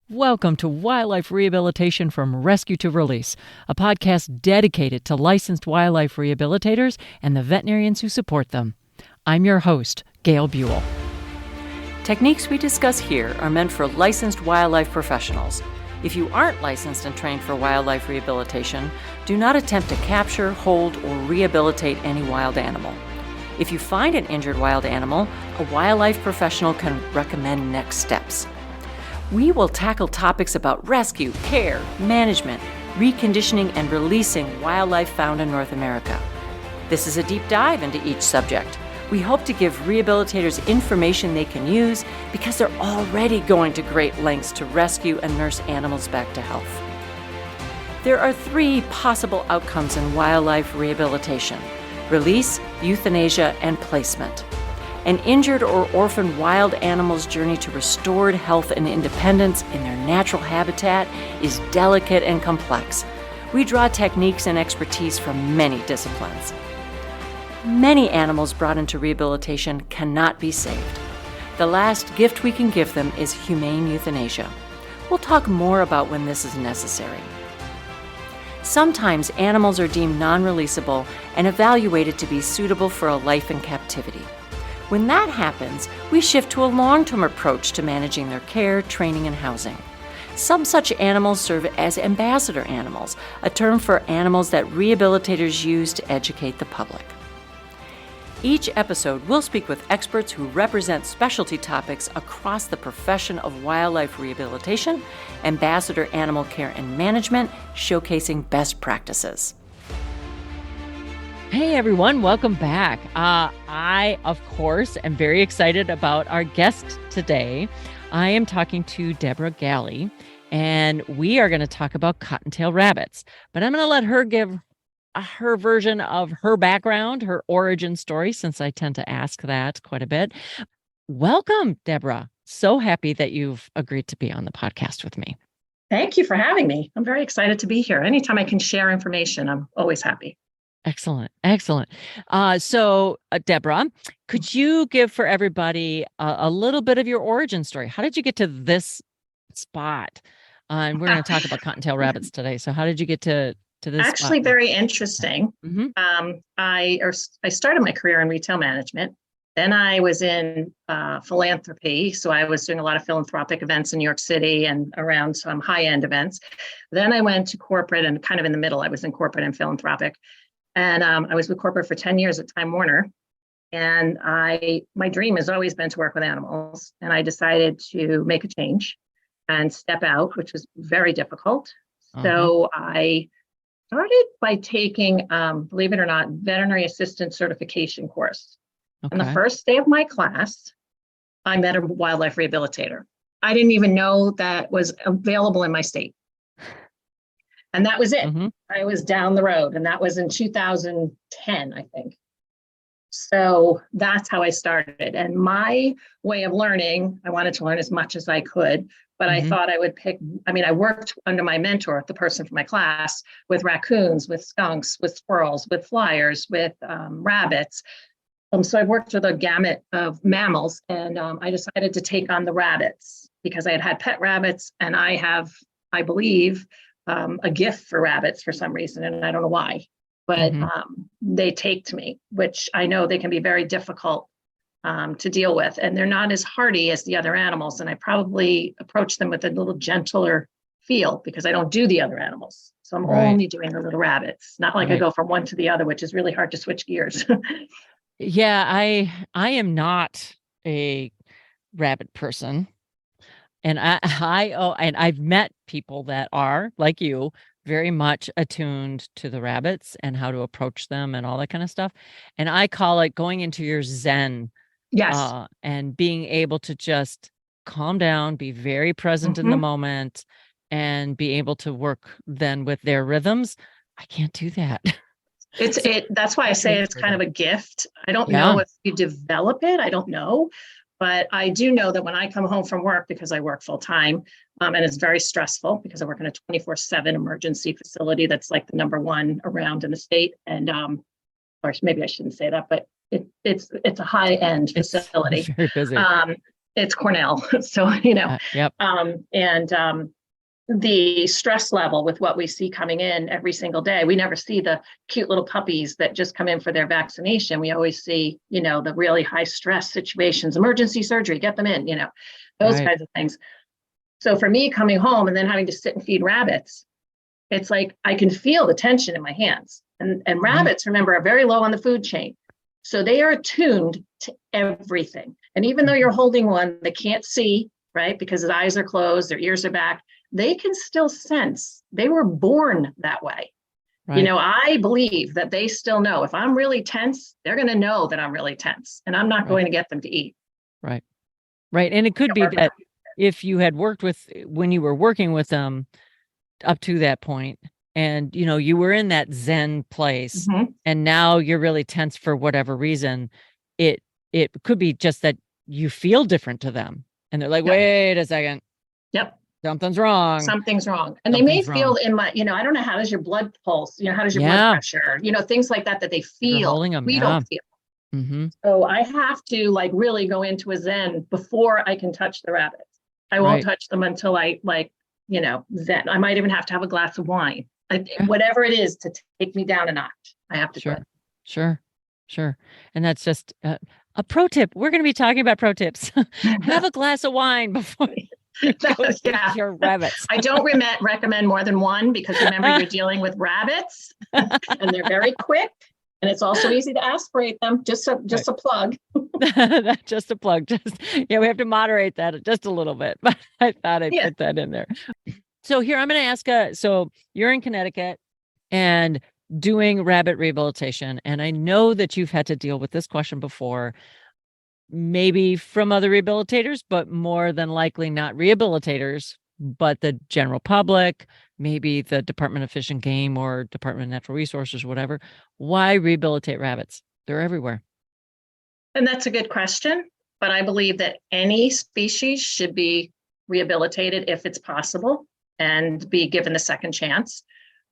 Welcome to Wildlife Rehabilitation from Rescue to Release, a podcast dedicated to licensed wildlife rehabilitators and the veterinarians who support them. I'm your host, Gail Buhl. Techniques we discuss here are meant for licensed wildlife professionals. If you aren't licensed and trained for wildlife rehabilitation, do not attempt to capture, hold, or rehabilitate any wild animal. If you find an injured wild animal, a wildlife professional can recommend next steps. We will tackle topics about rescue, care, management, reconditioning, and releasing wildlife found in North America. This is a deep dive into each subject. We hope to give rehabilitators information they can use because they're already going to great lengths to rescue and nurse animals back to health. There are three possible outcomes in wildlife rehabilitation: release, euthanasia, and placement. An injured or orphaned wild animal's journey to restored health and independence in their natural habitat is delicate and complex. We draw techniques and expertise from many disciplines. Many animals brought into rehabilitation cannot be saved. The last gift we can give them is humane euthanasia. We'll talk more about when this is necessary. Sometimes animals are deemed non-releasable and evaluated to be suitable for a life in captivity. When that happens, we shift to a long-term approach to managing their care, training, and housing. Some such animals serve as ambassador animals, a term for animals that rehabilitators use to educate the public. Each episode, we'll speak with experts who represent specialty topics across the profession of wildlife rehabilitation, ambassador animal care and management, showcasing best practices. Hey everyone, welcome back. I, of course, am very excited about our guest today. I am talking to Deborah Galle, and we are going to talk about cottontail rabbits. But I'm going to let her give her version of her background, her origin story, since I tend to ask that quite a bit. Welcome, Deborah. So happy that you've agreed to be on the podcast with me. Thank you for having me. I'm very excited to be here. Anytime I can share information, I'm always happy. Excellent. Excellent. So, Deborah, could you give for everybody a little bit of your origin story? How did you get to this spot? And we're going to talk about cottontail rabbits today. So how did you get to this Actually, spot? very interesting. Mm-hmm. I started my career in retail management. Then I was in philanthropy. So I was doing a lot of philanthropic events in New York City and around some high-end events. Then I went to corporate, and kind of in the middle, I was in corporate and philanthropic. And I was with corporate for 10 years at Time Warner. And my dream has always been to work with animals. And I decided to make a change and step out, which was very difficult. So I started by taking, believe it or not, veterinary assistant certification course. Okay. And the first day of my class, I met a wildlife rehabilitator. I didn't even know that was available in my state. And that was it. Mm-hmm. I was down the road, and that was in 2010, I think. So that's how I started. And my way of learning, I wanted to learn as much as I could, but I thought I would I worked under my mentor, the person from my class, with raccoons, with skunks, with squirrels, with flyers, with rabbits. So I worked with a gamut of mammals, and I decided to take on the rabbits because I had pet rabbits, and I have, I believe, a gift for rabbits for some reason, and I don't know why, but they take to me, which I know they can be very difficult to deal with, and they're not as hardy as the other animals, and I probably approach them with a little gentler feel because I don't do the other animals. So I'm only doing the little rabbits, not like I go from one to the other, which is really hard to switch gears. Yeah, I am not a rabbit person. And I've met people that are, like you, very much attuned to the rabbits and how to approach them and all that kind of stuff. And I call it going into your Zen. Yes. And being able to just calm down, be very present in the moment, and be able to work then with their rhythms. I can't do that. That's why I say it's kind of a gift. I don't know if you develop it. I don't know. But I do know that when I come home from work, because I work full time, and it's very stressful because I work in a 24/7 emergency facility that's like the number one around in the state. And or maybe I shouldn't say that, but it's a high end facility. Very busy. it's Cornell. So, Yep. The stress level with what we see coming in every single day, we never see the cute little puppies that just come in for their vaccination. We always see, the really high stress situations, emergency surgery, get them in, those kinds of things. So for me coming home and then having to sit and feed rabbits, it's like I can feel the tension in my hands. And rabbits, remember, are very low on the food chain. So they are attuned to everything. And even though you're holding one that can't see, right, because his eyes are closed, their ears are back, they can still sense. They were born that way. Right. I believe that they still know if I'm really tense, they're going to know that I'm really tense, and I'm not going to get them to eat. Right. Right. And it could be that if you had when you were working with them up to that point, and, you were in that Zen place, and now you're really tense for whatever reason, it could be just that you feel different to them. And they're like, wait a second. Yep. Something's wrong. Something's wrong. And they may feel in my, I don't know, how does your blood pulse? How does your blood pressure? Things like that they feel. We don't feel. So I have to really go into a Zen before I can touch the rabbits. I won't touch them until I Zen. I might even have to have a glass of wine. Whatever it is to take me down a notch. I have to do it. Sure. And that's just a pro tip. We're going to be talking about pro tips. Have a glass of wine before your rabbits. I don't recommend more than one, because remember, you're dealing with rabbits and they're very quick, and it's also easy to aspirate them. Just a plug. Just a plug. We have to moderate that just a little bit, but I thought I'd put that in there. So here I'm going to ask, so you're in Connecticut and doing rabbit rehabilitation, and I know that you've had to deal with this question before, maybe from other rehabilitators, but more than likely not rehabilitators, but the general public, maybe the Department of Fish and Game or Department of Natural Resources, whatever. Why rehabilitate rabbits? They're everywhere. And that's a good question, but I believe that any species should be rehabilitated if it's possible and be given a second chance.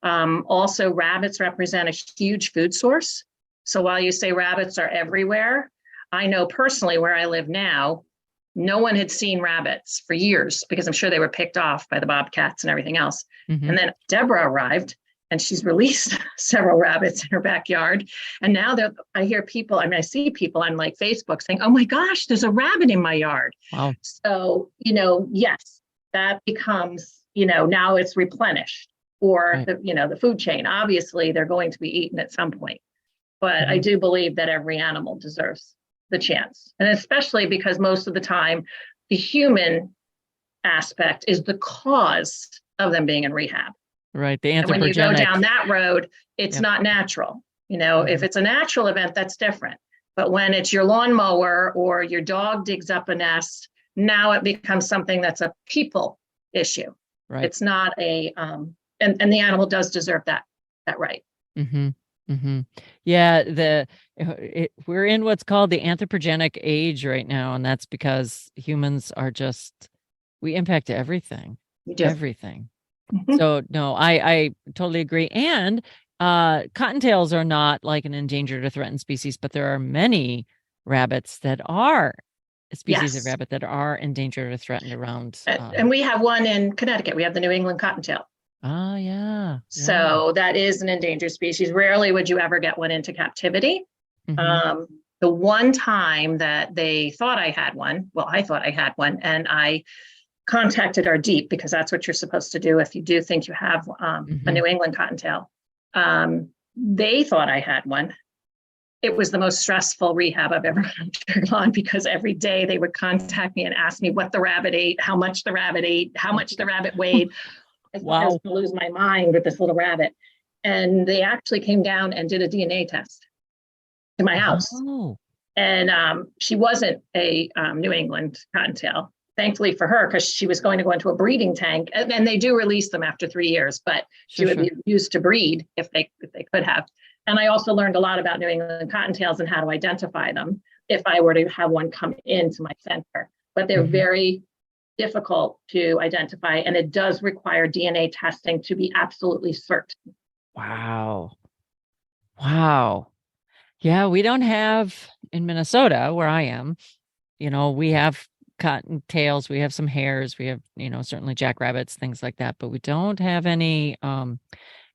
Also, rabbits represent a huge food source. So while you say rabbits are everywhere, I know personally where I live now, no one had seen rabbits for years, because I'm sure they were picked off by the bobcats and everything else. And then Deborah arrived and she's released several rabbits in her backyard. And now I hear people, I see people on Facebook saying, oh my gosh, there's a rabbit in my yard. Wow. So, yes, that becomes, now it's replenished, or the food chain. Obviously, they're going to be eaten at some point. But I do believe that every animal deserves the chance. And especially because most of the time, the human aspect is the cause of them being in rehab. Right. The anthropogenic. And when you go down that road, it's not natural. If it's a natural event, that's different. But when it's your lawnmower or your dog digs up a nest, now it becomes something that's a people issue. Right. It's not and the animal does deserve that right. Yeah, we're in what's called the anthropogenic age right now, and that's because humans are we impact everything. We do. Everything. So no, I totally agree. And cottontails are not like an endangered or threatened species, but there are many rabbits that are species of rabbit that are endangered or threatened around. And we have one in Connecticut. We have the New England Cottontail. Oh, yeah. So that is an endangered species. Rarely would you ever get one into captivity. The one time that they thought I had one, I thought I had one, and I contacted our DEEP, because that's what you're supposed to do if you do think you have a New England Cottontail. They thought I had one. It was the most stressful rehab I've ever gone, because every day they would contact me and ask me what the rabbit ate, how much the rabbit ate, how much the rabbit weighed. I was going to lose my mind with this little rabbit. And they actually came down and did a DNA test in my house. And she wasn't a New England Cottontail. Thankfully for her, because she was going to go into a breeding tank. And they do release them after 3 years, but she would be used to breed if they could have. And I also learned a lot about New England Cottontails and how to identify them if I were to have one come into my center. But they're very difficult to identify, and it does require DNA testing to be absolutely certain. Wow. Yeah, we don't have in Minnesota, where I am, we have cottontails, we have some hares, we have, certainly jackrabbits, things like that, but we don't have any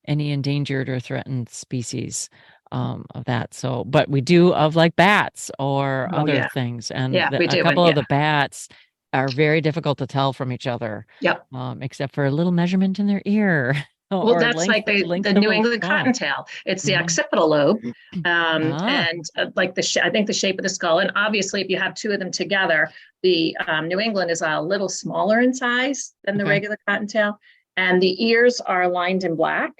endangered or threatened species of that. So, but we do of like bats or other things. And we do. A couple of the bats are very difficult to tell from each other. Yep. Except for a little measurement in their ear. Well, that's like the New England cottontail. It's the occipital lobe, and like I think the shape of the skull. And obviously, if you have two of them together, the New England is a little smaller in size than the regular cottontail, and the ears are lined in black,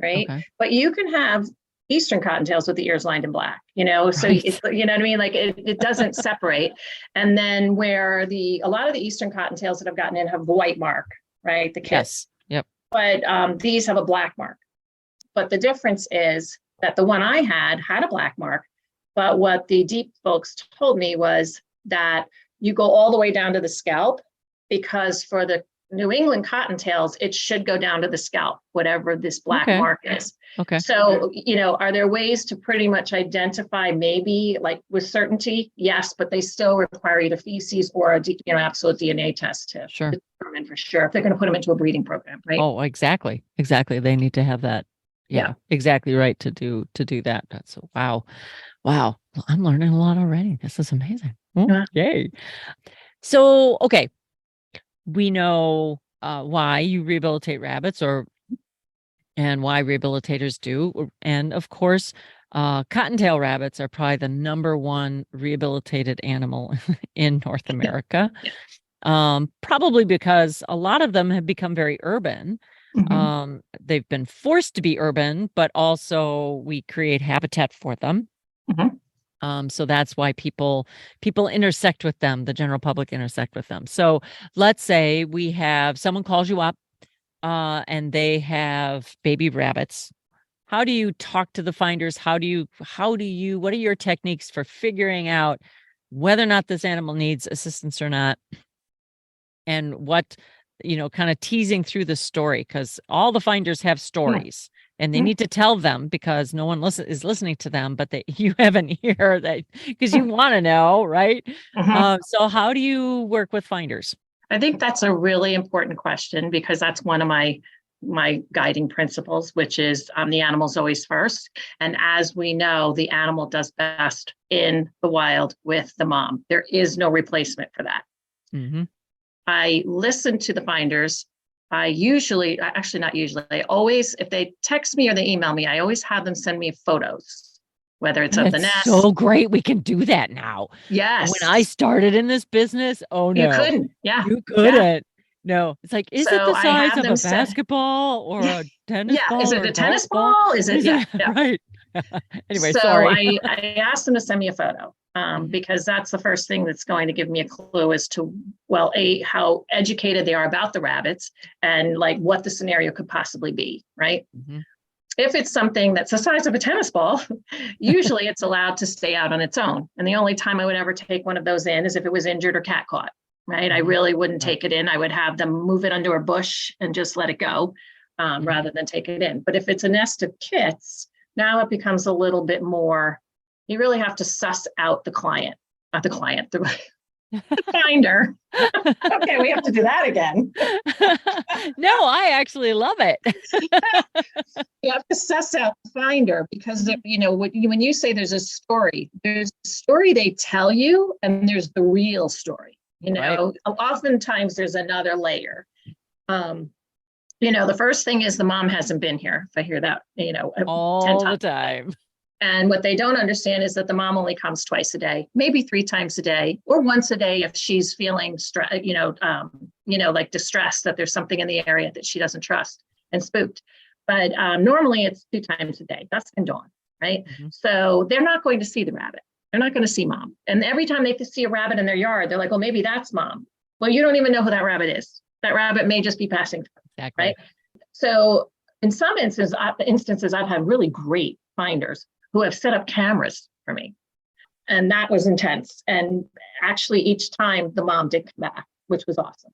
right? Okay. But you can have Eastern cottontails with the ears lined in black, so it's, you know what I mean? Like it doesn't separate. And then where a lot of the Eastern cottontails that have gotten in have the white mark, right? The kiss. Yes. Yep. But these have a black mark. But the difference is that the one I had a black mark. But what the deep folks told me was that you go all the way down to the scalp, because for the New England cottontails, it should go down to the scalp, whatever this black mark is. Okay. So, are there ways to pretty much identify maybe like with certainty? Yes, but they still require either feces or a absolute DNA test to determine for sure if they're going to put them into a breeding program, right? Oh, exactly. They need to have that. Yeah. Exactly right to do that. That's wow. Well, I'm learning a lot already. This is amazing. Yay. So, okay. We know why you rehabilitate rabbits and why rehabilitators do. And of course, cottontail rabbits are probably the number one rehabilitated animal in North America. Probably because a lot of them have become very urban. Mm-hmm. They've been forced to be urban, but also we create habitat for them. Mm-hmm. So that's why people intersect with them, the general public intersect with them. So let's say we have someone calls you up and they have baby rabbits. How do you talk to the finders? What are your techniques for figuring out whether or not this animal needs assistance or not? And what, kind of teasing through the story, because all the finders have stories. And they need to tell them because no one is listening to them, but you have an ear because you want to know, right? So how do you work with finders? I think that's a really important question, because that's one of my guiding principles, which is the animal's always first. And as we know, the animal does best in the wild with the mom. There is no replacement for that. Mm-hmm. I listen to the finders. I always, if they text me or they email me, I always have them send me photos, whether it's of the nest. So great. We can do that now. Yes. When I started in this business, you couldn't. Yeah. You couldn't. Yeah. No, it's like, is it the size of a basketball or a tennis ball? Is it a tennis ball? Is it? Yeah. Right. Anyway, so sorry. I asked them to send me a photo. Because that's the first thing that's going to give me a clue as to, how educated they are about the rabbits and like what the scenario could possibly be, right? Mm-hmm. If it's something that's the size of a tennis ball, usually it's allowed to stay out on its own. And the only time I would ever take one of those in is if it was injured or cat caught, right? Mm-hmm. I really wouldn't take it in. I would have them move it under a bush and just let it go rather than take it in. But if it's a nest of kits, now it becomes a little bit more. You really have to suss out the finder. Okay, we have to do that again. No, I actually love it. You have to suss out the finder because, when you say there's a story they tell you, and there's the real story. Right. Oftentimes there's another layer. The first thing is the mom hasn't been here. If I hear that, all 10 the times. time. And what they don't understand is that the mom only comes twice a day, maybe 3 times a day, or once a day if she's feeling like distressed that there's something in the area that she doesn't trust and spooked. But normally it's 2 times a day, dusk and dawn, right? Mm-hmm. So they're not going to see the rabbit. They're not going to see mom. And every time they see a rabbit in their yard, they're like, well, maybe that's mom. Well, you don't even know who that rabbit is. That rabbit may just be passing through, exactly. Right? So in some instances, I've had really great finders who have set up cameras for me. And that was intense. And actually each time the mom did come back, which was awesome.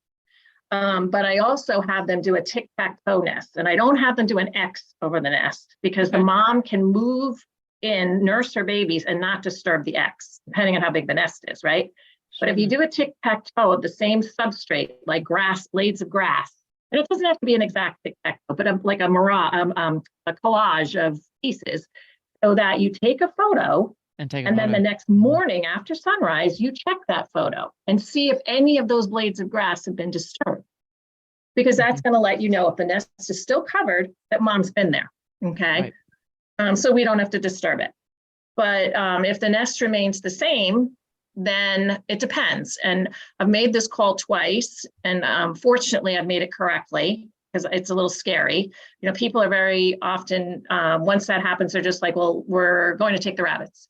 But I also have them do a tic-tac-toe nest. And I don't have them do an X over the nest because the mom can move in, nurse her babies and not disturb the X, depending on how big the nest is, right? But if you do a tic-tac-toe of the same substrate, like grass, blades of grass, and it doesn't have to be an exact tic-tac-toe, but like a collage of pieces, so that you take a photo and then the next morning after sunrise, you check that photo and see if any of those blades of grass have been disturbed. Because that's going to let you know if the nest is still covered, that mom's been there. Okay. Right. So we don't have to disturb it. But if the nest remains the same, then it depends. And I've made this call twice. And fortunately, I've made it correctly because it's a little scary. People are very often, once that happens, they're just like, well, we're going to take the rabbits.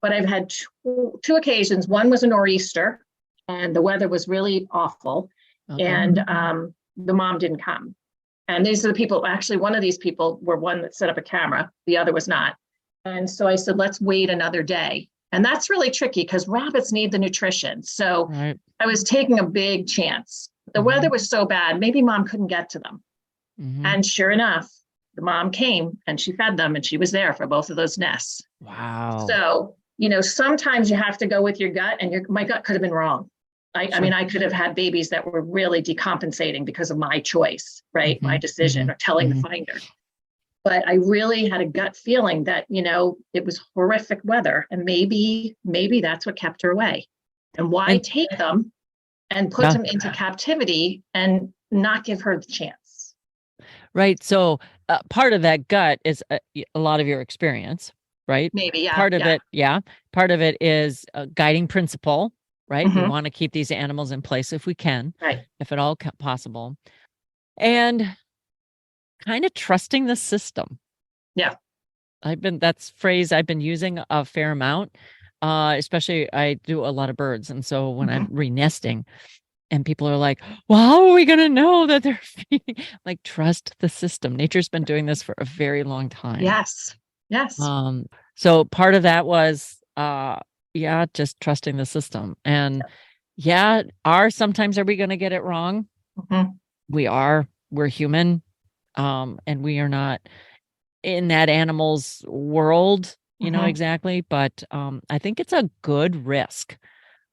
But I've had two occasions. One was a nor'easter and the weather was really awful. Okay. And the mom didn't come. And these are the people, actually, one of these people were one that set up a camera. The other was not. And so I said, let's wait another day. And that's really tricky because rabbits need the nutrition. So right. I was taking a big chance. The weather was so bad, maybe mom couldn't get to them. And sure enough, the mom came and she fed them and she was there for both of those nests. Wow. So, sometimes you have to go with your gut, and my gut could have been wrong. I mean, I could have had babies that were really decompensating because of my choice, right? My decision or telling the finder. But I really had a gut feeling that, it was horrific weather, and maybe that's what kept her away. And why take them and put them into captivity and not give her the chance? Right. So part of that gut is a lot of your experience, right? Maybe, yeah. Part of it, Part of it is a guiding principle, right? We want to keep these animals in place if we can, right? If at all possible. And kind of trusting the system. Yeah. That's phrase I've been using a fair amount, especially I do a lot of birds. And so when I'm re-nesting and people are like, well, how are we going to know that they're feeding? Like, trust the system. Nature's been doing this for a very long time. Yes. So part of that was, just trusting the system. And sometimes are we going to get it wrong? We're human. And we are not in that animal's world, exactly. But I think it's a good risk,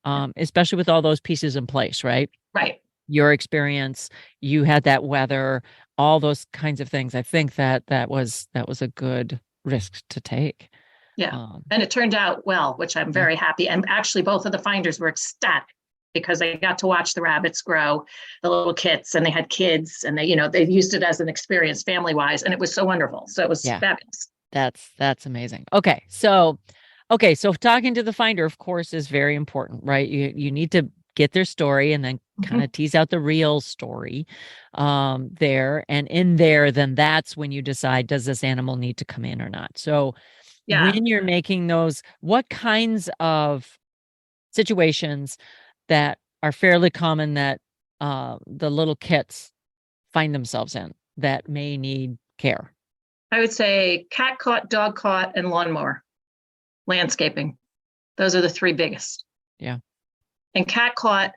especially with all those pieces in place, right? Right. Your experience, you had that weather, all those kinds of things. I think that was a good risk to take. Yeah. And it turned out well, which I'm very happy. And actually, both of the finders were ecstatic because they got to watch the rabbits grow, the little kits, and they had kids, and they used it as an experience family-wise, and it was so wonderful. So it was fabulous. That's amazing. Okay. So talking to the finder, of course, is very important, right? You need to get their story and then kind of tease out the real story there. And in there, then that's when you decide, does this animal need to come in or not? So when you're making those, what kinds of situations that are fairly common that the little kits find themselves in that may need care? I would say cat caught, dog caught, and lawnmower, landscaping. Those are the three biggest. Yeah. And cat caught,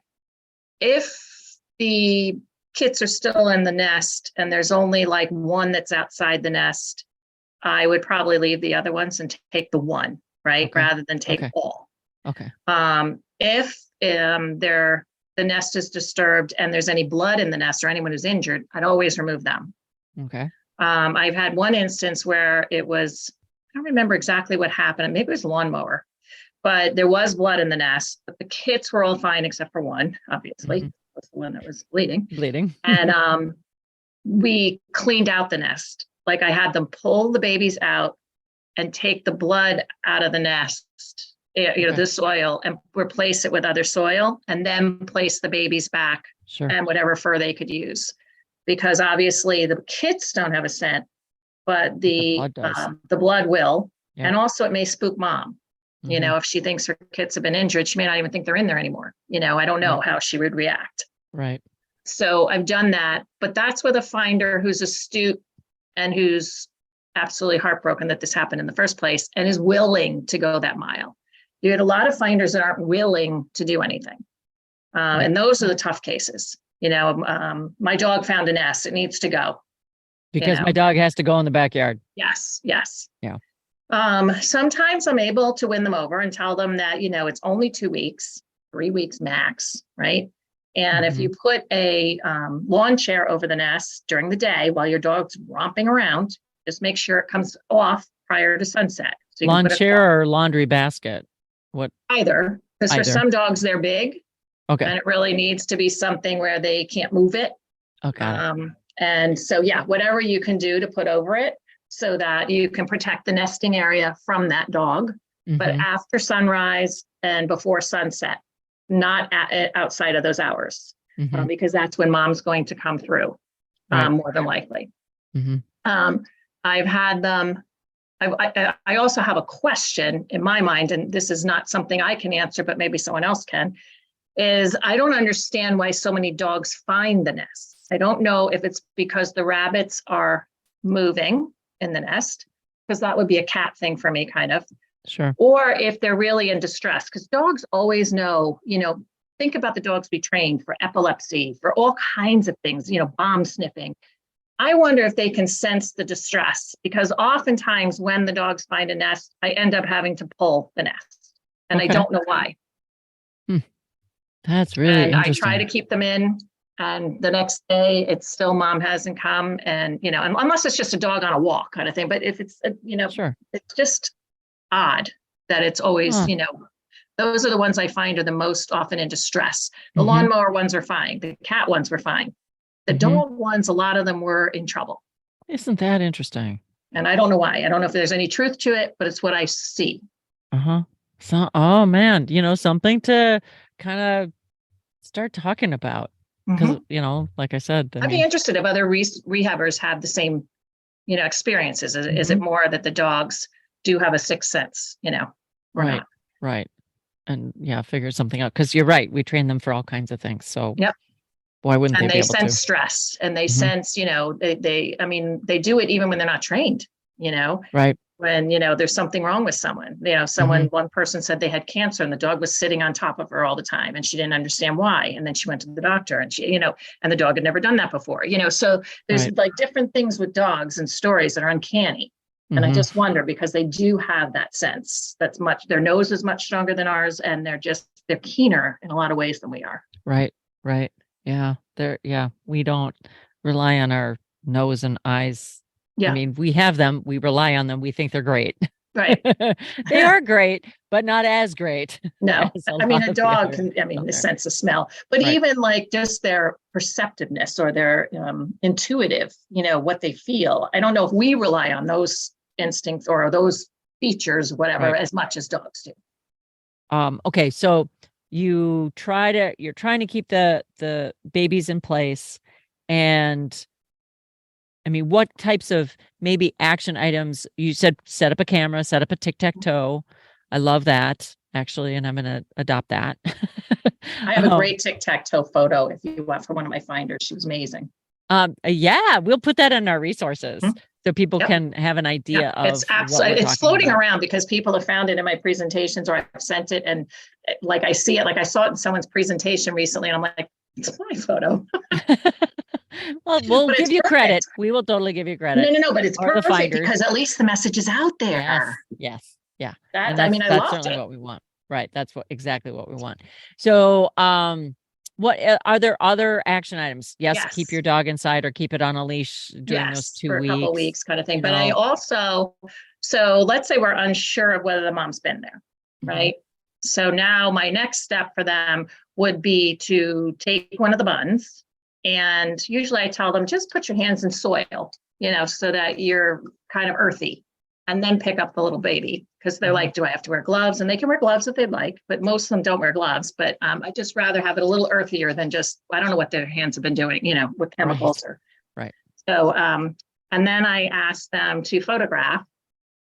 if the kits are still in the nest and there's only like one that's outside the nest, I would probably leave the other ones and take the one, right? Okay. Rather than take all. Okay. If the nest is disturbed and there's any blood in the nest or anyone who's injured, I'd always remove them. Okay. I've had one instance where I don't remember exactly what happened. Maybe it was a lawnmower, but there was blood in the nest, but the kits were all fine except for one, obviously. Was the one that was bleeding. And we cleaned out the nest. Like, I had them pull the babies out and take the blood out of the nest, the soil, and replace it with other soil, and then place the babies back and whatever fur they could use. Because obviously the kits don't have a scent, but the blood will. Yeah. And also it may spook mom. If she thinks her kits have been injured, she may not even think they're in there anymore. I don't know how she would react. Right. So I've done that, but that's with a finder who's astute and who's absolutely heartbroken that this happened in the first place and is willing to go that mile. You had a lot of finders that aren't willing to do anything. And those are the tough cases. My dog found a nest. It needs to go. Because my dog has to go in the backyard. Yes. Yeah. Sometimes I'm able to win them over and tell them that, it's only 2 weeks. 3 weeks max, right? And if you put a lawn chair over the nest during the day while your dog's romping around, just make sure it comes off prior to sunset. So lawn chair or laundry basket? What? Either, because for some dogs they're big. Okay. And it really needs to be something where they can't move it. Okay. And so, yeah, whatever you can do to put over it so that you can protect the nesting area from that dog, but after sunrise and before sunset, not outside of those hours, because that's when mom's going to come through, more than likely. I've had them. I also have a question in my mind, and this is not something I can answer, but maybe someone else can, is I don't understand why so many dogs find the nest. I don't know if it's because the rabbits are moving in the nest, because that would be a cat thing for me, kind of. Sure. Or if they're really in distress, because dogs always know, think about the dogs we trained for epilepsy, for all kinds of things, bomb sniffing. I wonder if they can sense the distress, because oftentimes when the dogs find a nest, I end up having to pull the nest, and I don't know why. That's really interesting. I try to keep them in, and the next day it's still mom hasn't come, and unless it's just a dog on a walk kind of thing. But if it's sure, it's just odd that it's always those are the ones I find are the most often in distress. The lawnmower ones are fine. The cat ones were fine. The dog ones, a lot of them were in trouble. Isn't that interesting? And I don't know why. I don't know if there's any truth to it, but it's what I see. So, oh man, something to kind of start talking about, because like I said, I'd be interested if other rehabbers have the same experiences. Is it more that the dogs do have a sixth sense, or not? Right. And figure something out, because you're right, we train them for all kinds of things, so why wouldn't they be able to? And they sense stress, and they sense, they do it even when they're not trained, right? When, there's something wrong with someone, one person said they had cancer and the dog was sitting on top of her all the time and she didn't understand why. And then she went to the doctor and she, and the dog had never done that before, so there's like different things with dogs and stories that are uncanny. And I just wonder, because they do have that sense their nose is much stronger than ours, and they're keener in a lot of ways than we are. Right. Yeah. We don't rely on our nose and eyes. Yeah. I mean, we have them, we rely on them. We think they're great. Right. They are great, but not as great. No, a dog can, the sense of smell, but even like just their perceptiveness or their intuitive, what they feel. I don't know if we rely on those instincts or those features, whatever, as much as dogs do. Okay. So you're trying to keep the babies in place, and what types of maybe action items? You said set up a camera, set up a tic-tac-toe. I love that, actually, and I'm going to adopt that. I have a great tic-tac-toe photo if you want, from one of my finders. She was amazing. We'll put that in our resources so people can have an idea of it's absolutely, it's floating around because people have found it in my presentations, or I've sent it, and like I see it, like I saw it in someone's presentation recently, and I'm like, it's my photo. Well, we'll give you credit. We will totally give you credit. No, but it's perfect because at least the message is out there. Yes. Yeah. I that's loved certainly it. what we want. Right. That's exactly what we want. So, what are there other action items? Yes. Keep your dog inside or keep it on a leash during those 2 for weeks. A couple of weeks kind of thing. But I also, so let's say we're unsure of whether the mom's been there, right? So now my next step for them would be to take one of the buns. And usually I tell them, just put your hands in soil, so that you're kind of earthy, and then pick up the little baby, because they're like, do I have to wear gloves? And they can wear gloves if they'd like, but most of them don't wear gloves. But I just rather have it a little earthier than just, I don't know what their hands have been doing, with chemicals. Right. So, and then I ask them to photograph.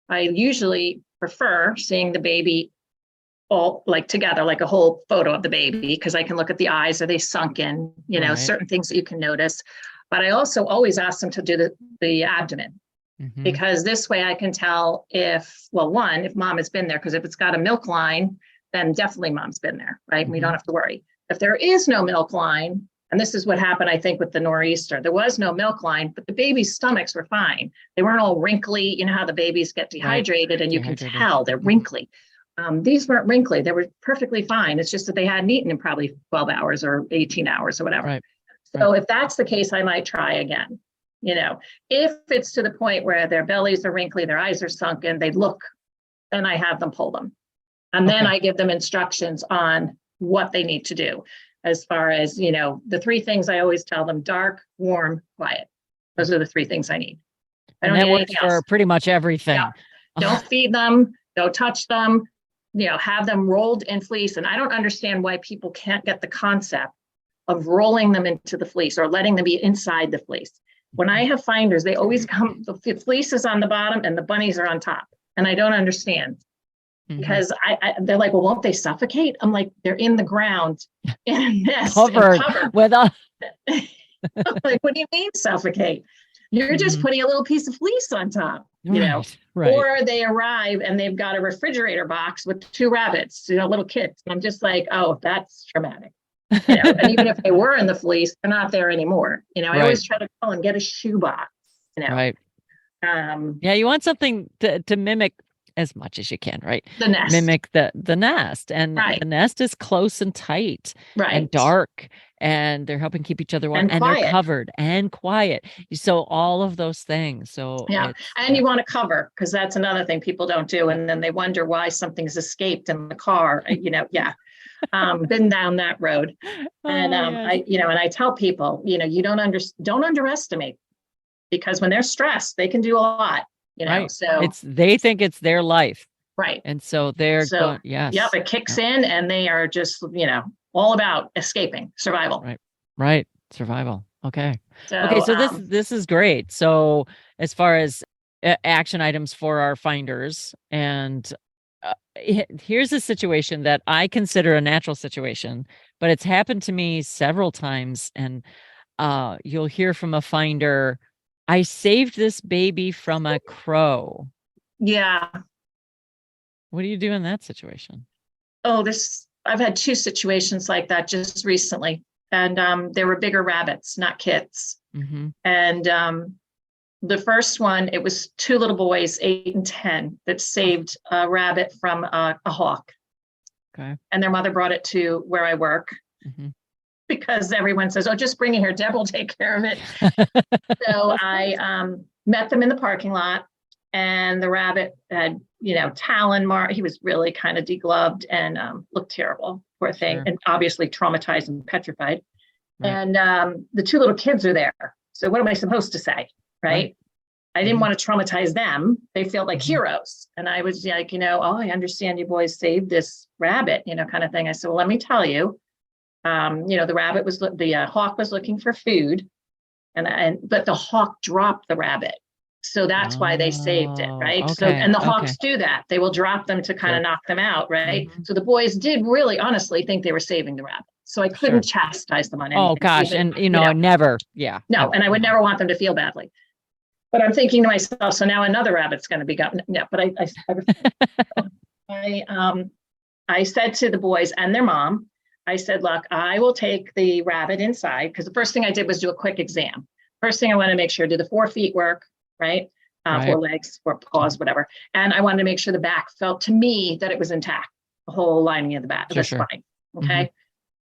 I usually prefer seeing the baby all like together, like a whole photo of the baby, because I can look at the eyes. Are they sunken? Certain things that you can notice. But I also always ask them to do the abdomen, because this way I can tell if mom has been there, because if it's got a milk line, then definitely mom's been there, right? We don't have to worry. If there is no milk line, and this is what happened, I think, with the nor'easter, there was no milk line, but the baby's stomachs were fine. They weren't all wrinkly. You know how the babies get dehydrated and you can tell they're wrinkly. These weren't wrinkly. They were perfectly fine. It's just that they hadn't eaten in probably 12 hours or 18 hours or whatever. Right. So if that's the case, I might try again. If it's to the point where their bellies are wrinkly, their eyes are sunken, they look, then I have them pull them. And then I give them instructions on what they need to do. As far as, the 3 things I always tell them: dark, warm, quiet. Those are the 3 things I need. I don't need anything else. For pretty much everything. Yeah. Don't feed them. Don't touch them. Have them rolled in fleece. And I don't understand why people can't get the concept of rolling them into the fleece or letting them be inside the fleece. When I have finders, they always come, the fleece is on the bottom and the bunnies are on top. And I don't understand. Because they're like, well, won't they suffocate? I'm like, they're in the ground in a nest covered with a. Like, what do you mean suffocate? You're just putting a little piece of fleece on top, Right. Or they arrive and they've got a refrigerator box with 2 rabbits, little kids. And I'm just like, oh, that's traumatic. And even if they were in the fleece, they're not there anymore. I always try to tell them, get a shoebox. Right. Yeah, you want something to mimic as much as you can, right? The nest. Mimic the nest. And the nest is close and tight and dark, and they're helping keep each other warm, and they're covered and quiet. So all of those things. So and you want to cover, because that's another thing people don't do. And then they wonder why something's escaped in the car. Been down that road. And I tell people, you don't underestimate, because when they're stressed, they can do a lot. So they think it's their life. Right. And so they're going, Yep, it kicks in, and they are just, all about escaping, survival. Right. Survival. Okay. So this is great. So as far as action items for our finders, and here's a situation that I consider a natural situation, but it's happened to me several times, and you'll hear from a finder, I saved this baby from a crow. Yeah. What do you do in that situation? I've had 2 situations like that just recently. And they were bigger rabbits, not kits. And the first one, it was 2 little boys, 8 and 10, that saved a rabbit from a hawk. Okay. And their mother brought it to where I work. Because everyone says, oh, just bring it here. Deb will take care of it. So I met them in the parking lot, and the rabbit had, talon mark. He was really kind of degloved and looked terrible, poor thing, and obviously traumatized and petrified. Right. And the 2 little kids are there. So what am I supposed to say? Right. I didn't want to traumatize them. They felt like heroes. And I was like, oh, I understand you boys saved this rabbit, kind of thing. I said, well, let me tell you. The hawk was looking for food, but the hawk dropped the rabbit. So that's why they saved it, right? Okay, so, and the hawks do that. They will drop them to kind of knock them out, right? So the boys did really honestly think they were saving the rabbit. So I couldn't chastise them on anything. Oh gosh, and never, No, and I would never want them to feel badly. But I'm thinking to myself, so now another rabbit's going to be gotten. No, but I said to the boys and their mom, I said, look, I will take the rabbit inside, because the first thing I did was do a quick exam. First thing I want to make sure, do the 4 feet work, right? 4 legs, 4 paws, whatever. And I wanted to make sure the back felt to me that it was intact, the whole lining of the back, the spine. Okay.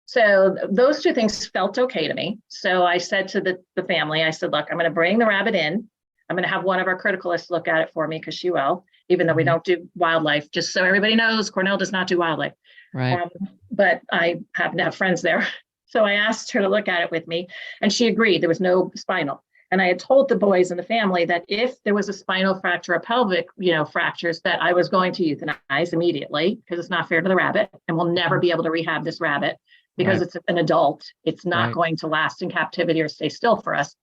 So those 2 things felt okay to me. So I said to the family, I said, look, I'm going to bring the rabbit in. I'm going to have one of our criticalists look at it for me, because she will, even though we don't do wildlife. Just so everybody knows, Cornell does not do wildlife. Right. But I happen to have friends there. So I asked her to look at it with me, and she agreed. There was no spinal. And I had told the boys and the family that if there was a spinal fracture or pelvic, fractures, that I was going to euthanize immediately, because it's not fair to the rabbit, and we'll never be able to rehab this rabbit because it's an adult. It's not going to last in captivity or stay still for us.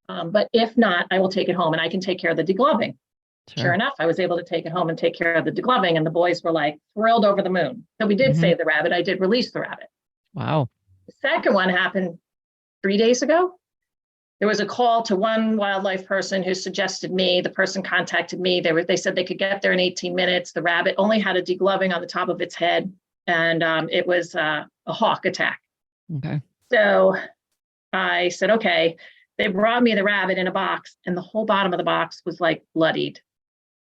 But if not, I will take it home and I can take care of the degloving. Sure enough, I was able to take it home and take care of the degloving, and the boys were like thrilled over the moon. So we did save the rabbit. I did release the rabbit. Wow. The second one happened 3 days ago. There was a call to one wildlife person who suggested me. The person contacted me. They said they could get there in 18 minutes. The rabbit only had a degloving on the top of its head, and it was a hawk attack. Okay. So I said, okay. They brought me the rabbit in a box, and the whole bottom of the box was like bloodied.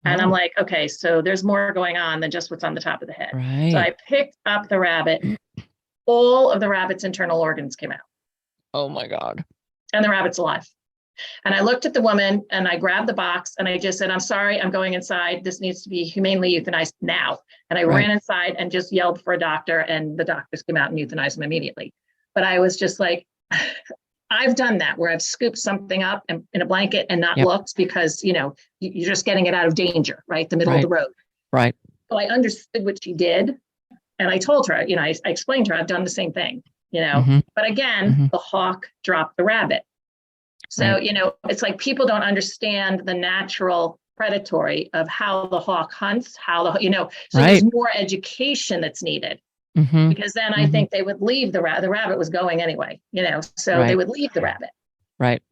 And I'm like, okay, so there's more going on than just what's on the top of the head. Right. So I picked up the rabbit. All of the rabbit's internal organs came out. Oh my God. And the rabbit's alive. And I looked at the woman and I grabbed the box and I just said, I'm sorry, I'm going inside. This needs to be humanely euthanized now. And I ran inside and just yelled for a doctor, and the doctors came out and euthanized him immediately. But I was just like, I've done that where I've scooped something up in a blanket and not looked because, you're just getting it out of danger, right? The middle of the road. Right. So I understood what she did. And I told her, I explained to her, I've done the same thing, but again, the hawk dropped the rabbit. So, it's like people don't understand the natural predatory of how the hawk hunts, so there's more education that's needed. Because then I think they would leave the rabbit. The rabbit was going anyway, so they would leave the rabbit. Right.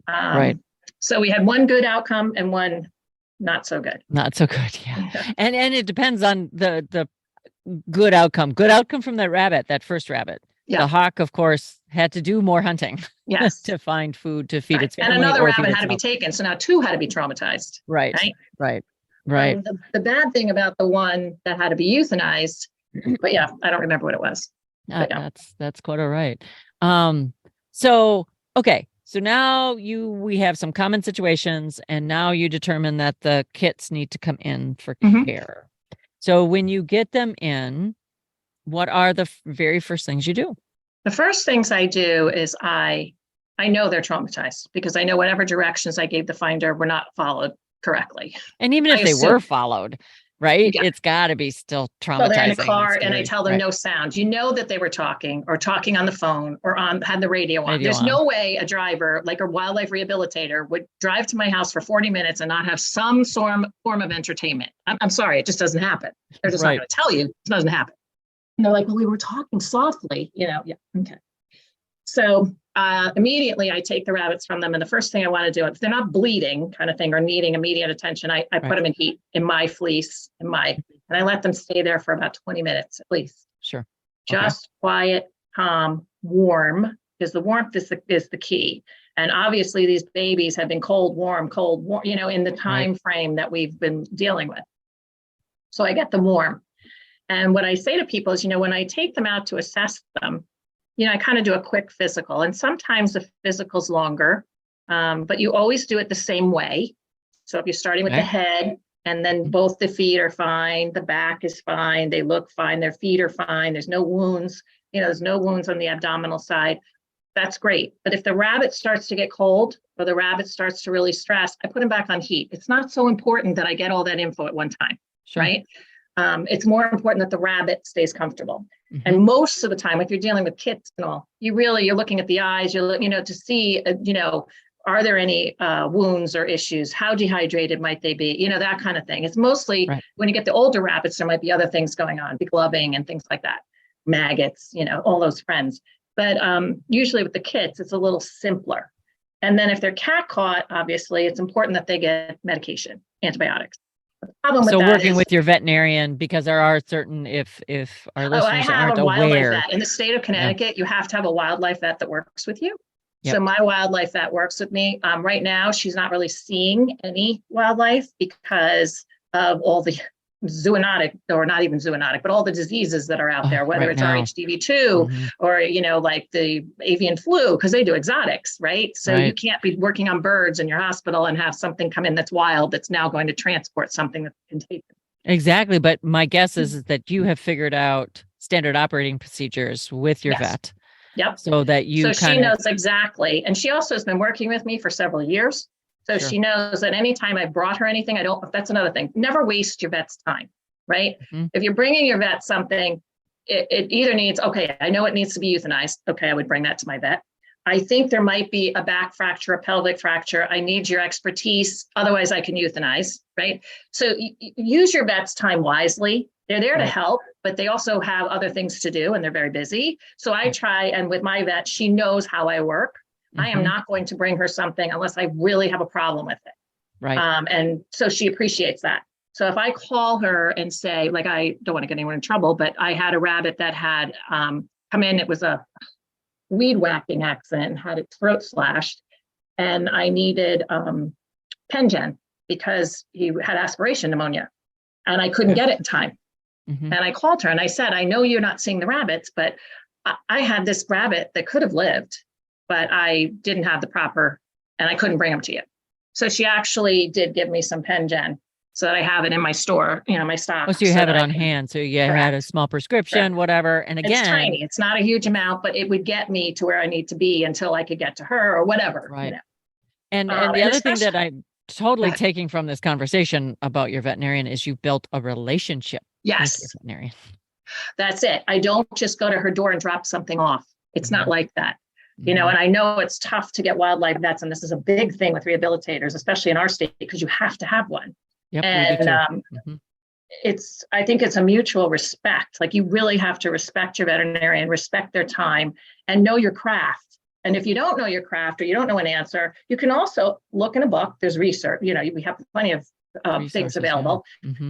So we had one good outcome and one not so good. Not so good. Yeah. And it depends on the good outcome. Good outcome from that rabbit, that first rabbit. Yeah. The hawk, of course, had to do more hunting. Yes. To find food to feed its family. And another rabbit had to be taken. So now 2 had to be traumatized. Right. The bad thing about the one that had to be euthanized, but yeah, I don't remember what it was. That's quite all right. So now we have some common situations, and now you determine that the kits need to come in for care. So when you get them in, what are the very first things you do? The first things I do is I know they're traumatized because I know whatever directions I gave the finder were not followed correctly. And even if they were followed, right? Yeah. It's got to be still traumatizing. So they're in a car and I tell them no sound. You know that they were talking on the phone or had the radio on. There's no way a driver, like a wildlife rehabilitator, would drive to my house for 40 minutes and not have some form of entertainment. I'm sorry, it just doesn't happen. They're just not going to tell you. It doesn't happen. And they're like, well, we were talking softly, Yeah. Okay. So immediately I take the rabbits from them. And the first thing I want to do, if they're not bleeding kind of thing or needing immediate attention, I put them in heat, in my fleece, and I let them stay there for about 20 minutes at least. Sure. Just quiet, calm, warm, because the warmth is the key. And obviously these babies have been cold, warm, in the time frame that we've been dealing with. So I get them warm. And what I say to people is, when I take them out to assess them, I kind of do a quick physical. And sometimes the physical's longer, but you always do it the same way. So if you're starting with the head, and then both the feet are fine, the back is fine, they look fine, their feet are fine, there's no wounds, there's no wounds on the abdominal side, that's great. But if the rabbit starts to get cold or the rabbit starts to really stress, I put them back on heat. It's not so important that I get all that info at one time, right? It's more important that the rabbit stays comfortable. And most of the time, if you're dealing with kits and all, you're looking at the eyes, to see, are there any wounds or issues? How dehydrated might they be? That kind of thing. It's mostly when you get the older rabbits, there might be other things going on, gloving and things like that, maggots, all those friends. But usually with the kits, it's a little simpler. And then if they're cat caught, obviously, it's important that they get medication, antibiotics. So working with your veterinarian, because there are certain, if our listeners aren't aware. In the state of Connecticut, you have to have a wildlife vet that works with you. Yep. So my wildlife vet works with me. Right now, she's not really seeing any wildlife because of all the zoonotic, or not even zoonotic, but all the diseases that are out there, whether it's RHDV2 or, like the avian flu, because they do exotics, right? So you can't be working on birds in your hospital and have something come in that's wild that's now going to transport something that's contagious. Exactly. But my guess is that you have figured out standard operating procedures with your vet. Yep. So that she knows exactly. And she also has been working with me for several years. So she knows that anytime I brought her anything, that's another thing. Never waste your vet's time, right? If you're bringing your vet something, it either needs, I know it needs to be euthanized. Okay, I would bring that to my vet. I think there might be a back fracture, a pelvic fracture. I need your expertise. Otherwise, I can euthanize, right? So use your vet's time wisely. They're there to help, but they also have other things to do and they're very busy. So I try, and with my vet, she knows how I work. I am not going to bring her something unless I really have a problem with it. Right. And so she appreciates that. So if I call her and say, like, I don't want to get anyone in trouble, but I had a rabbit that had come in, it was a weed whacking accident and had its throat slashed. And I needed Pengen because he had aspiration pneumonia and I couldn't get it in time. And I called her and I said, I know you're not seeing the rabbits, but I had this rabbit that could have lived, but I didn't have the proper, and I couldn't bring him to you. So she actually did give me some Pen-Gen so that I have it in my store, my stock. Oh, so you have it on hand. So you had a small prescription, whatever. And again, it's tiny. It's not a huge amount, but it would get me to where I need to be until I could get to her or whatever. Right. And the other thing that I'm totally taking from this conversation about your veterinarian is you built a relationship. Yes. With your veterinarian. That's it. I don't just go to her door and drop something off. It's not like that. And I know it's tough to get wildlife vets, and this is a big thing with rehabilitators, especially in our state, because you have to have one. Yep, and I think it's a mutual respect. Like, you really have to respect your veterinarian, respect their time, and know your craft. And if you don't know your craft or you don't know an answer, you can also look in a book. There's research. We have plenty of things available.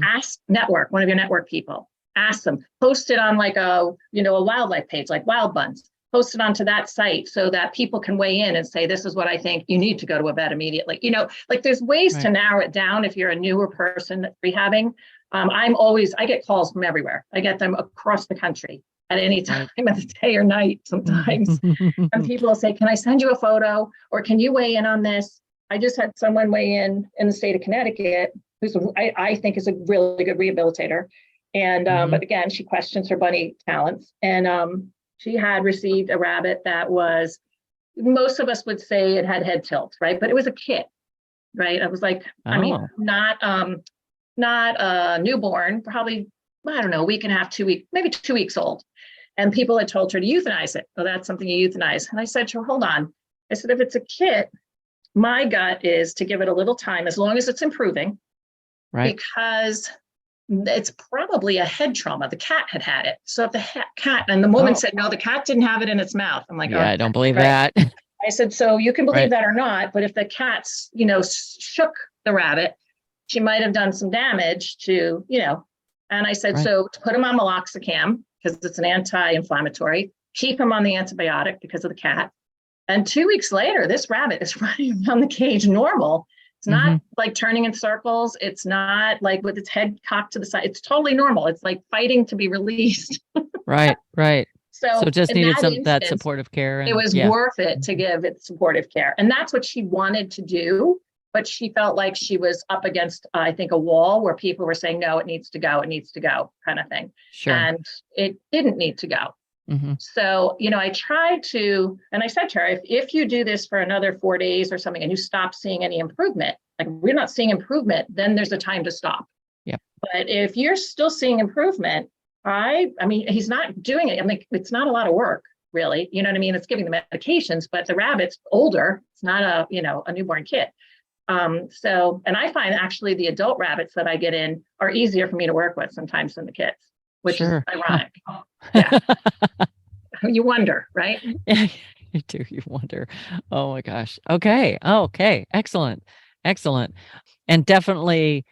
Ask one of your network people. Ask them. Post it on like a wildlife page, like Wild Buns. Post it onto that site so that people can weigh in and say, this is what I think. You need to go to a vet immediately. There's ways to narrow it down if you're a newer person that's rehabbing. I get calls from everywhere. I get them across the country at any time of the day or night sometimes. And people will say, can I send you a photo, or can you weigh in on this? I just had someone weigh in the state of Connecticut, who's I think is a really good rehabilitator. And but again, she questions her bunny talents. And she had received a rabbit that was, most of us would say it had head tilt, right? But it was a kit, right? I was like, not a newborn, probably, I don't know, a week and a half, 2 weeks, maybe 2 weeks old. And people had told her to euthanize it. Well, that's something you euthanize. And I said to her, hold on. I said, if it's a kit, my gut is to give it a little time, as long as it's improving, right? Because it's probably a head trauma. The cat had it. So if the cat, and the woman said, no, the cat didn't have it in its mouth. I'm like, I don't believe that. I said, so you can believe that or not, but if the cat's, shook the rabbit, she might have done some damage to, and I said, so to put him on meloxicam, because it's an anti-inflammatory, keep him on the antibiotic because of the cat. And 2 weeks later, this rabbit is running around the cage normal. It's not like turning in circles. It's not like with its head cocked to the side. It's totally normal. It's like fighting to be released. Right. So just needed that instance, supportive care. And, it was worth it to give it supportive care. And that's what she wanted to do. But she felt like she was up against, I think, a wall where people were saying, no, it needs to go kind of thing. Sure. And it didn't need to go. So, I tried to, and I said to her, if you do this for another 4 days or something and you stop seeing any improvement, like we're not seeing improvement, then there's a time to stop. Yeah. But if you're still seeing improvement, I mean, he's not doing it. I mean, it's not a lot of work, really. You know what I mean? It's giving the medications, but the rabbit's older. It's not a newborn kid. So, and I find actually the adult rabbits that I get in are easier for me to work with sometimes than the kids, which is ironic. Yeah. You wonder, right? Yeah, you do. You wonder. Oh my gosh. Okay. Excellent. And definitely,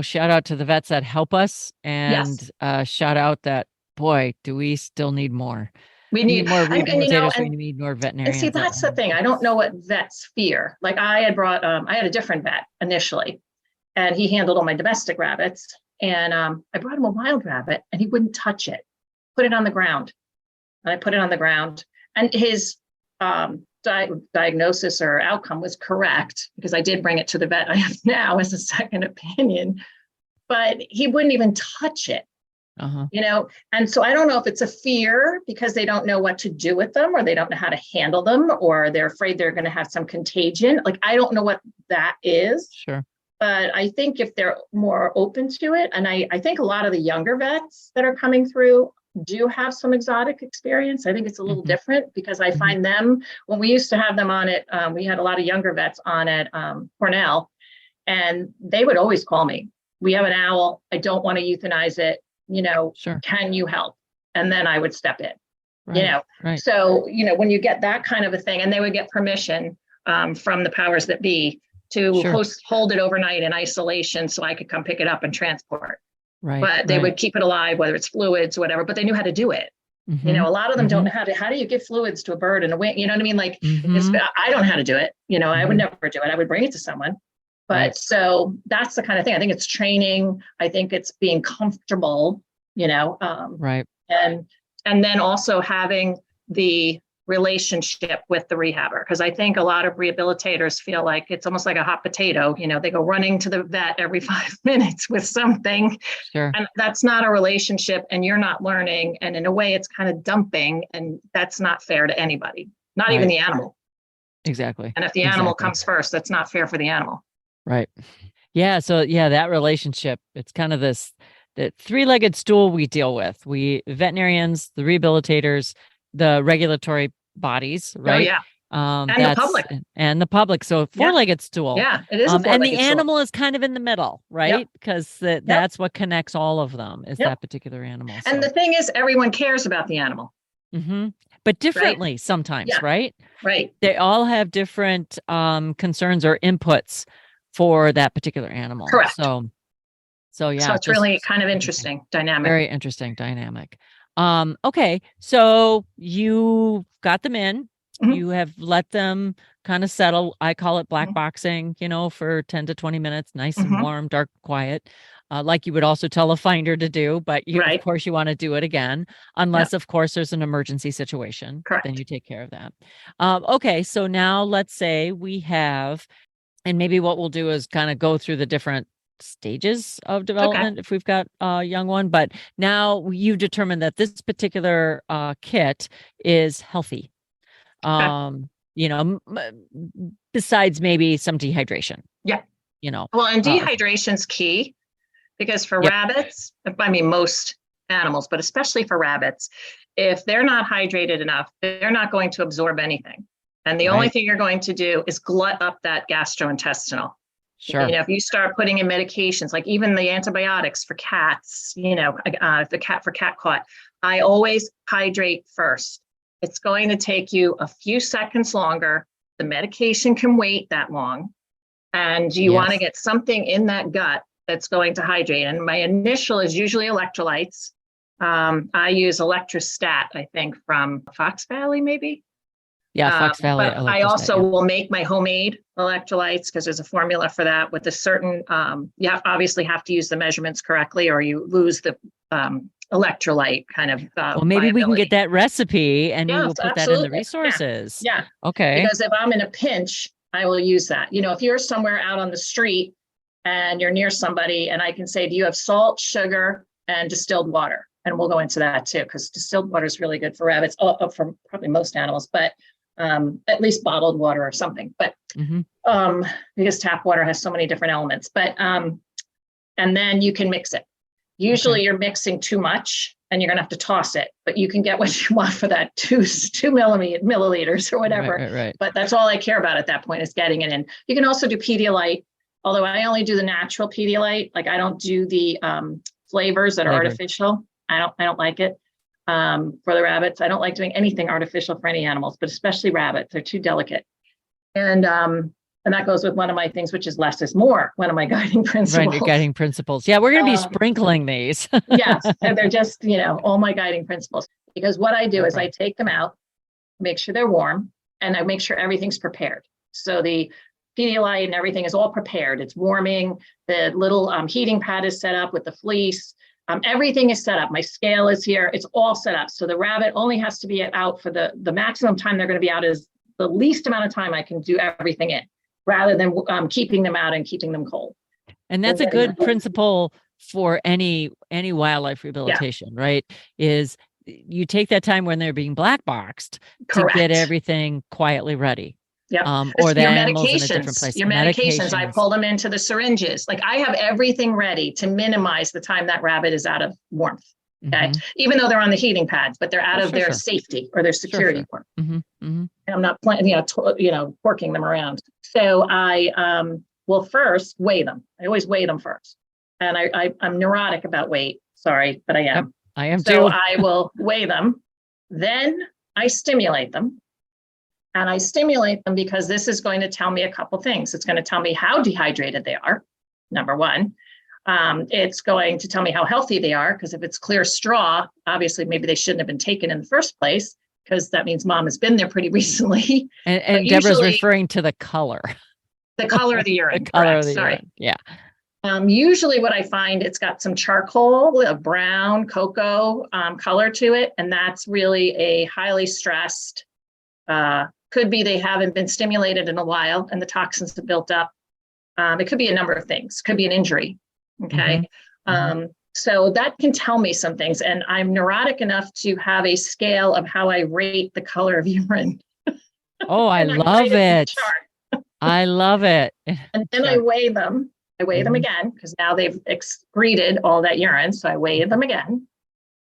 shout out to the vets that help us, and shout out that, boy, do we still need more. We need more rehabilitators. We need more veterinarians. See, that's the thing. I don't know what vets fear. Like I had a different vet initially, and he handled all my domestic rabbits. And I brought him a wild rabbit, and he wouldn't touch it. Put it on the ground. And I put it on the ground, and his diagnosis or outcome was correct, because I did bring it to the vet I have now as a second opinion, but he wouldn't even touch it. And so I don't know if it's a fear because they don't know what to do with them, or they don't know how to handle them, or they're afraid they're going to have some contagion. Like, I don't know what that is. Sure. But I think if they're more open to it, and I think a lot of the younger vets that are coming through do have some exotic experience. I think it's a little different, because I find them, when we used to have them on it, we had a lot of younger vets on at Cornell, and they would always call me. We have an owl. I don't want to euthanize it. Sure. Can you help? And then I would step in, Right. So, when you get that kind of a thing, and they would get permission from the powers that be to hold it overnight in isolation so I could come pick it up and transport. Right. But they would keep it alive, whether it's fluids or whatever, but they knew how to do it. A lot of them don't know how do you give fluids to a bird and a wing? You know what I mean? Like, I don't know how to do it. I would never do it. I would bring it to someone, But so that's the kind of thing. I think it's training. I think it's being comfortable, Right. And then also having the relationship with the rehabber, because I think a lot of rehabilitators feel like it's almost like a hot potato. They go running to the vet every 5 minutes with something. Sure. And that's not a relationship, and you're not learning. And in a way, it's kind of dumping, and that's not fair to anybody, not even the animal. Exactly. And if the animal comes first, that's not fair for the animal. Right. Yeah. So that relationship, it's kind of the three-legged stool we deal with. We veterinarians, the rehabilitators, the regulatory bodies, right? Oh, yeah. And the public. So four-legged stool. Yeah, it is a four-legged and the stool. animal is kind of in the middle, right? Because that's what connects all of them is that particular animal. So. And the thing is, everyone cares about the animal. Mm-hmm. But differently sometimes, right? Right. They all have different concerns or inputs for that particular animal. Correct. So yeah. So it's really kind of interesting dynamic. Very interesting dynamic. Okay. So you got them in, you have let them kind of settle. I call it black boxing, for 10 to 20 minutes, nice and warm, dark, quiet. Like you would also tell a finder to do, but of course you want to do it again, unless of course there's an emergency situation. Correct. Then you take care of that. Okay. So now let's say we have, and maybe what we'll do is kind of go through the different stages of development if we've got a young one, but now you determine that this particular kit is healthy. Besides maybe some dehydration. Yeah. Well, and dehydration's key, because for rabbits, most animals, but especially for rabbits, if they're not hydrated enough, they're not going to absorb anything. And the only thing you're going to do is glut up that gastrointestinal. Sure. If you start putting in medications, like even the antibiotics for cats, for cat caught, I always hydrate first. It's going to take you a few seconds longer. The medication can wait that long. And you want to get something in that gut that's going to hydrate. And my initial is usually electrolytes. I use Electrostat, I think, from Fox Valley, maybe. Yeah, Fox Valley. But I also will make my homemade electrolytes, because there's a formula for that with a certain, you obviously have to use the measurements correctly, or you lose the electrolyte kind of well, maybe viability. We can get that recipe and we will put that in the resources. Yeah. Okay. Because if I'm in a pinch, I will use that. If you're somewhere out on the street and you're near somebody, and I can say, do you have salt, sugar, and distilled water? And we'll go into that too, because distilled water is really good for rabbits, for probably most animals, but at least bottled water or something. But because tap water has so many different elements. But and then you can mix it. Usually you're mixing too much and you're going to have to toss it, but you can get what you want for that 2 milliliters or whatever. Right. But that's all I care about at that point, is getting it in. You can also do Pedialyte, although I only do the natural Pedialyte. Like I don't do the flavors that are artificial. I don't like it for the rabbits. I don't like doing anything artificial for any animals, but especially rabbits. They're too delicate. And that goes with one of my things, which is less is more, one of my guiding principles. Right, your guiding principles. Yeah, we're going to be sprinkling these. Yes, and they're just, all my guiding principles. Because what I do is I take them out, make sure they're warm, and I make sure everything's prepared. So the Pedialyte and everything is all prepared. It's warming. The little heating pad is set up with the fleece. Everything is set up. My scale is here. It's all set up. So the rabbit only has to be out for the maximum time they're going to be out is the least amount of time I can do everything in, rather than keeping them out and keeping them cold. And that's a good principle for any wildlife rehabilitation, right? Is you take that time when they're being black boxed to get everything quietly ready. Yeah. Or the animals in a different place. Your medications, I pull them into the syringes. Like I have everything ready to minimize the time that rabbit is out of warmth. Okay. Even though they're on the heating pads, but they're out of their safety or their security. And I'm not porking them around. So I will first weigh them. I always weigh them first. And I'm neurotic about weight. Sorry, but I am. Yep, I am so too. I will weigh them. Then I stimulate them. And I stimulate them because this is going to tell me a couple things. It's going to tell me how dehydrated they are, number one. It's going to tell me how healthy they are, because if it's clear straw, obviously maybe they shouldn't have been taken in the first place, because that means mom has been there pretty recently. And Deborah's referring to the color. The color of the urine. The color correct, of the sorry. urine. Yeah. Usually what I find, it's got some charcoal, a brown cocoa color to it. And that's really a highly stressed, could be they haven't been stimulated in a while and the toxins have built up. It could be a number of things. Could be an injury. Okay. So that can tell me some things. And I'm neurotic enough to have a scale of how I rate the color of urine. Oh, I love it. I love it. And then I weigh them. I weigh them again because now they've excreted all that urine. So I weigh them again.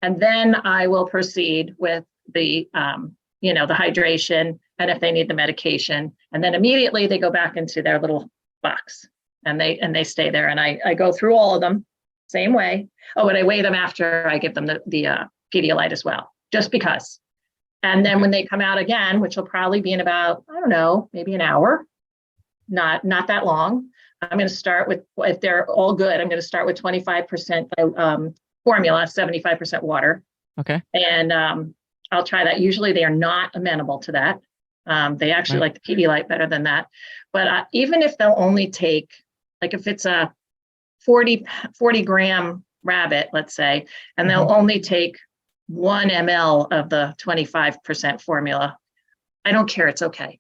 And then I will proceed with the, the hydration and if they need the medication. And then immediately they go back into their little box and they stay there. And I go through all of them same way. Oh, and I weigh them after I give them the Pedialyte as well, just because. And then when they come out again, which will probably be in about, I don't know, maybe an hour, not that long. I'm going to start with, if they're all good, I'm going to start with 25% formula, 75% water. Okay. And I'll try that. Usually they are not amenable to that. They actually like the Pedialyte better than that. But even if they'll only take, like if it's a 40 gram rabbit, let's say, and they'll only take 1 ml of the 25% formula, I don't care. It's okay.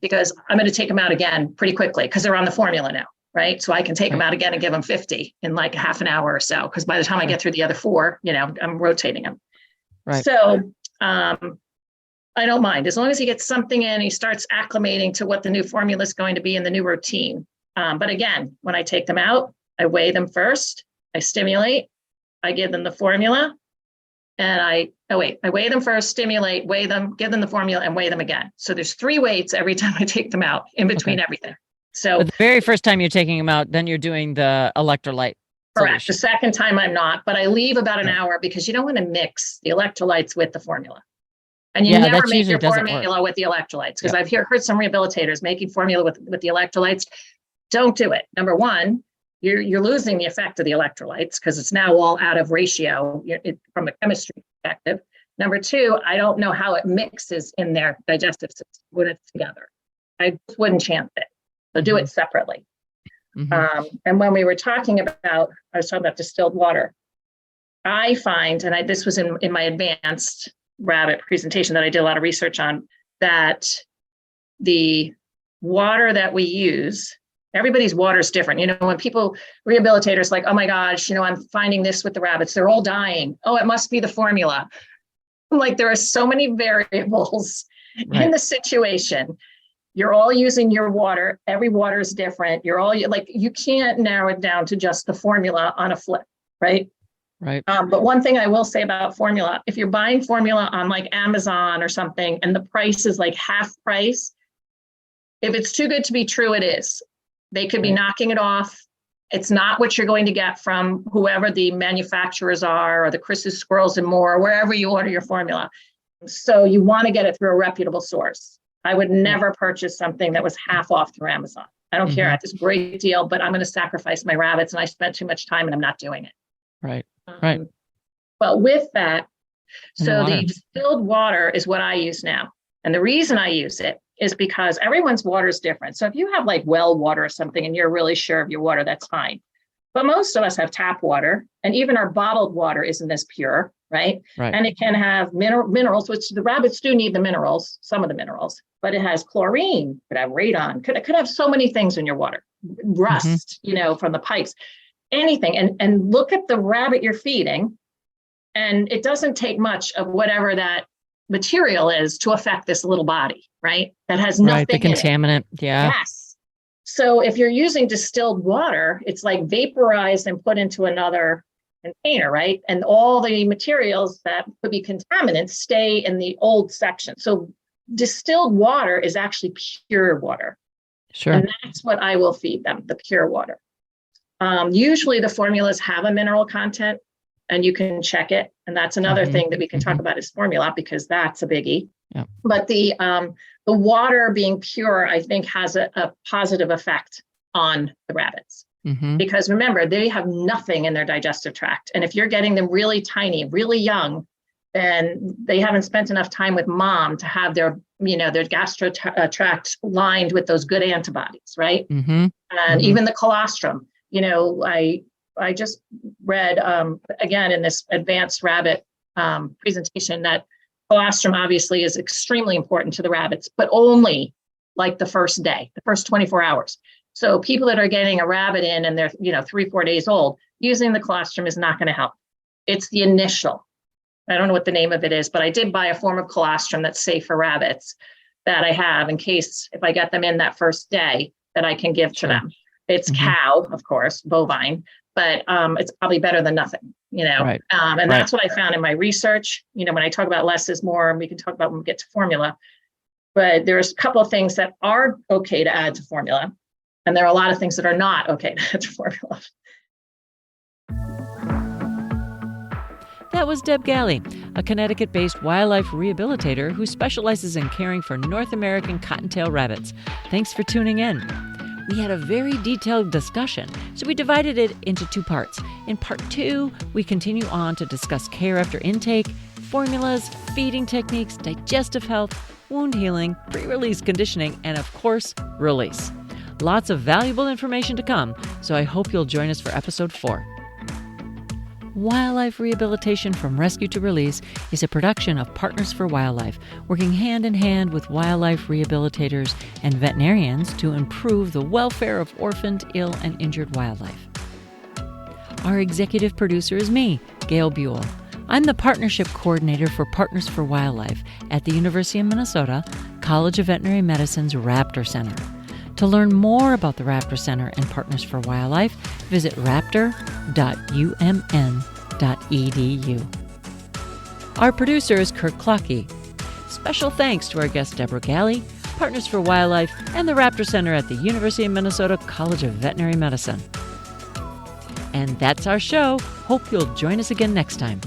Because I'm going to take them out again pretty quickly because they're on the formula now, right? So I can take them out again and give them 50 in like half an hour or so. Because by the time I get through the other 4, I'm rotating them. Right. So I don't mind as long as he gets something in, he starts acclimating to what the new formula is going to be in the new routine. But again, when I take them out, I weigh them first, I stimulate, I give them the formula, and I weigh them first, stimulate, weigh them, give them the formula, and weigh them again. So there's 3 weights every time I take them out in between everything. So but the very first time you're taking them out, then you're doing the electrolyte. Correct. Solution. The second time I'm not, but I leave about an hour because you don't want to mix the electrolytes with the formula. And you never make your formula with the electrolytes because I've heard some rehabilitators making formula with the electrolytes. Don't do it. Number one, you're losing the effect of the electrolytes because it's now all out of ratio from a chemistry perspective. Number two, I don't know how it mixes in their digestive system when it's together. I just wouldn't chance it. So do it separately. And when we were talking about, I was talking about distilled water. I find, and this was in my advanced rabbit presentation that I did a lot of research on, that the water that we use, everybody's water is different. When rehabilitators like, oh my gosh, I'm finding this with the rabbits, they're all dying. Oh, it must be the formula. I'm like, there are so many variables in the situation. You're all using your water. Every water is different. You're all you can't narrow it down to just the formula on a flip, right? Right. But one thing I will say about formula, if you're buying formula on like Amazon or something, and the price is like half price, if it's too good to be true, it is. They could be knocking it off. It's not what you're going to get from whoever the manufacturers are, or the Chris's Squirrels and More, or wherever you order your formula. So you want to get it through a reputable source. I would never purchase something that was half off through Amazon. I don't care. It's a great deal, but I'm going to sacrifice my rabbits and I spent too much time and I'm not doing it. Right. Right. But with that, so the distilled water is what I use now. And the reason I use it is because everyone's water is different. So if you have like well water or something and you're really sure of your water, that's fine. But most of us have tap water, and even our bottled water isn't as pure, right? And it can have minerals, which the rabbits do need the minerals, some of the minerals, but it has chlorine, could have radon, could have so many things in your water, rust, from the pipes, anything. And look at the rabbit you're feeding, and it doesn't take much of whatever that material is to affect this little body, right? That has nothing. Right, the contaminant. Yeah. Yes. So if you're using distilled water, it's like vaporized and put into another container, right? And all the materials that could be contaminants stay in the old section. So distilled water is actually pure water. Sure. And that's what I will feed them, the pure water. Usually the formulas have a mineral content and you can check it. And that's another thing that we can talk about is formula, because that's a biggie. Yeah. But the water being pure, I think, has a positive effect on the rabbits. Because remember, they have nothing in their digestive tract. And if you're getting them really tiny, really young, then they haven't spent enough time with mom to have their their gastro tract lined with those good antibodies, right? And even the colostrum, I just read, again, in this advanced rabbit presentation, that colostrum obviously is extremely important to the rabbits, but only like the first day, the first 24 hours. So people that are getting a rabbit in and they're, 3-4 days old, using the colostrum is not going to help. It's the initial. I don't know what the name of it is, but I did buy a form of colostrum that's safe for rabbits that I have in case if I get them in that first day that I can give to them. It's cow, of course, bovine, but it's probably better than nothing, Right. And that's what I found in my research. When I talk about less is more, and we can talk about when we get to formula, but there's a couple of things that are okay to add to formula. And there are a lot of things that are not okay to add to formula. That was Deb Galle, a Connecticut-based wildlife rehabilitator who specializes in caring for North American cottontail rabbits. Thanks for tuning in. We had a very detailed discussion, so we divided it into 2 parts. In part 2, we continue on to discuss care after intake, formulas, feeding techniques, digestive health, wound healing, pre-release conditioning, and of course, release. Lots of valuable information to come, so I hope you'll join us for episode 4. Wildlife Rehabilitation from Rescue to Release is a production of Partners for Wildlife, working hand in hand with wildlife rehabilitators and veterinarians to improve the welfare of orphaned, ill, and injured wildlife. Our executive producer is me, Gail Buhl. I'm the Partnership Coordinator for Partners for Wildlife at the University of Minnesota College of Veterinary Medicine's Raptor Center. To learn more about the Raptor Center and Partners for Wildlife, visit raptor.umn.edu. Our producer is Kurt Clockey. Special thanks to our guest Deborah Galle, Partners for Wildlife, and the Raptor Center at the University of Minnesota College of Veterinary Medicine. And that's our show. Hope you'll join us again next time.